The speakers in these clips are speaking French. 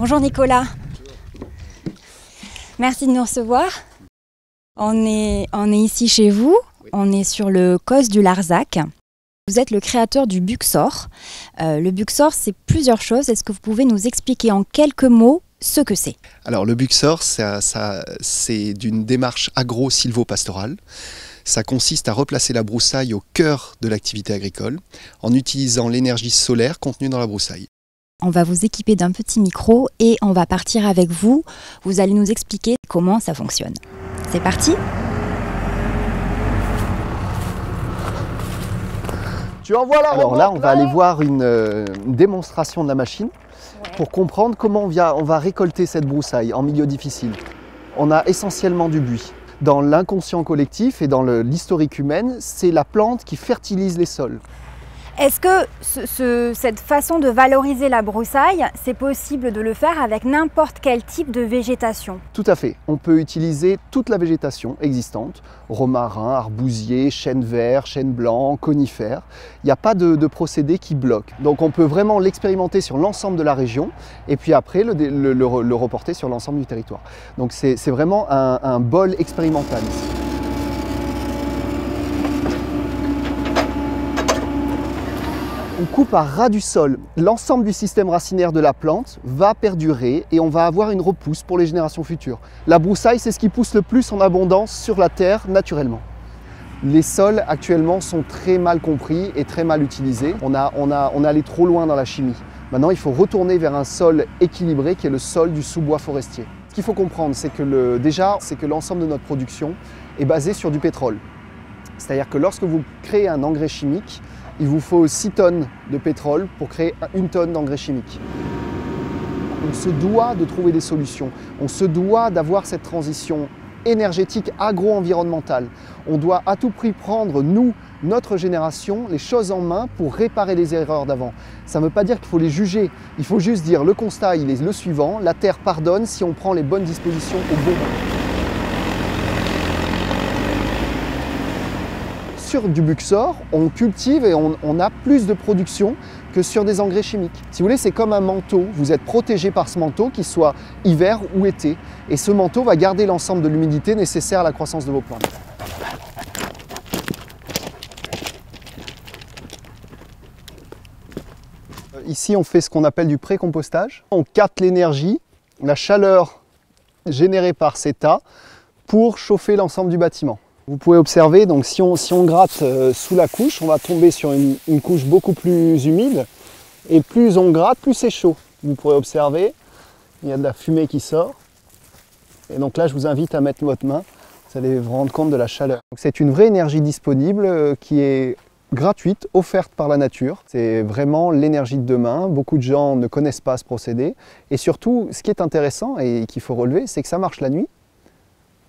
Bonjour Nicolas. Merci de nous recevoir. On est ici chez vous, on est sur le COS du Larzac. Vous êtes le créateur du Buxor. Le Buxor, c'est plusieurs choses. Est-ce que vous pouvez nous expliquer en quelques mots ce que c'est? Alors le Buxor, c'est d'une démarche agro-sylvo-pastorale. Ça consiste à replacer la broussaille au cœur de l'activité agricole en utilisant l'énergie solaire contenue dans la broussaille. On va vous équiper d'un petit micro et on va partir avec vous. Vous allez nous expliquer comment ça fonctionne. C'est parti! Tu envoies la Alors là, on va aller voir une démonstration de la machine pour comprendre comment on va récolter cette broussaille en milieu difficile. On a essentiellement du buis. Dans l'inconscient collectif et dans l'historique humaine, c'est la plante qui fertilise les sols. Est-ce que cette façon de valoriser la broussaille, c'est possible de le faire avec n'importe quel type de végétation? Tout à fait. On peut utiliser toute la végétation existante, romarin, arbousier, chêne vert, chêne blanc, conifère. Il n'y a pas de procédé qui bloque. Donc on peut vraiment l'expérimenter sur l'ensemble de la région et puis après le reporter sur l'ensemble du territoire. Donc c'est vraiment un bol expérimental ici. On coupe à ras du sol. L'ensemble du système racinaire de la plante va perdurer et on va avoir une repousse pour les générations futures. La broussaille, c'est ce qui pousse le plus en abondance sur la terre naturellement. Les sols actuellement sont très mal compris et très mal utilisés. On est allé trop loin dans la chimie. Maintenant, il faut retourner vers un sol équilibré qui est le sol du sous-bois forestier. Ce qu'il faut comprendre, c'est que l'ensemble de notre production est basé sur du pétrole. C'est-à-dire que lorsque vous créez un engrais chimique, il vous faut 6 tonnes de pétrole pour créer 1 tonne d'engrais chimique. On se doit de trouver des solutions. On se doit d'avoir cette transition énergétique agro-environnementale. On doit à tout prix prendre, nous, notre génération, les choses en main pour réparer les erreurs d'avant. Ça ne veut pas dire qu'il faut les juger. Il faut juste dire le constat, il est le suivant. La Terre pardonne si on prend les bonnes dispositions au bon moment. Sur du Buxor, on cultive et on a plus de production que sur des engrais chimiques. Si vous voulez, c'est comme un manteau. Vous êtes protégé par ce manteau, qu'il soit hiver ou été. Et ce manteau va garder l'ensemble de l'humidité nécessaire à la croissance de vos plantes. Ici, on fait ce qu'on appelle du pré-compostage. On capte l'énergie, la chaleur générée par ces tas pour chauffer l'ensemble du bâtiment. Vous pouvez observer, donc si on gratte sous la couche, on va tomber sur une couche beaucoup plus humide. Et plus on gratte, plus c'est chaud. Vous pourrez observer, il y a de la fumée qui sort. Et donc là, je vous invite à mettre votre main. Vous allez vous rendre compte de la chaleur. C'est une vraie énergie disponible qui est gratuite, offerte par la nature. C'est vraiment l'énergie de demain. Beaucoup de gens ne connaissent pas ce procédé. Et surtout, ce qui est intéressant et qu'il faut relever, c'est que ça marche la nuit.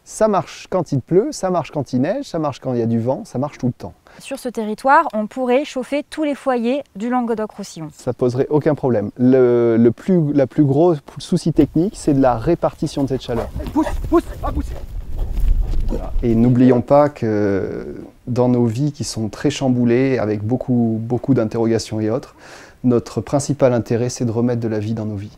Ça marche quand il pleut, ça marche quand il neige, ça marche quand il y a du vent, ça marche tout le temps. Sur ce territoire, on pourrait chauffer tous les foyers du Languedoc-Roussillon. Ça ne poserait aucun problème. La plus gros souci technique, c'est de la répartition de cette chaleur. Pousse, pousse. Voilà. Et n'oublions pas que dans nos vies qui sont très chamboulées, avec beaucoup d'interrogations et autres, notre principal intérêt, c'est de remettre de la vie dans nos vies.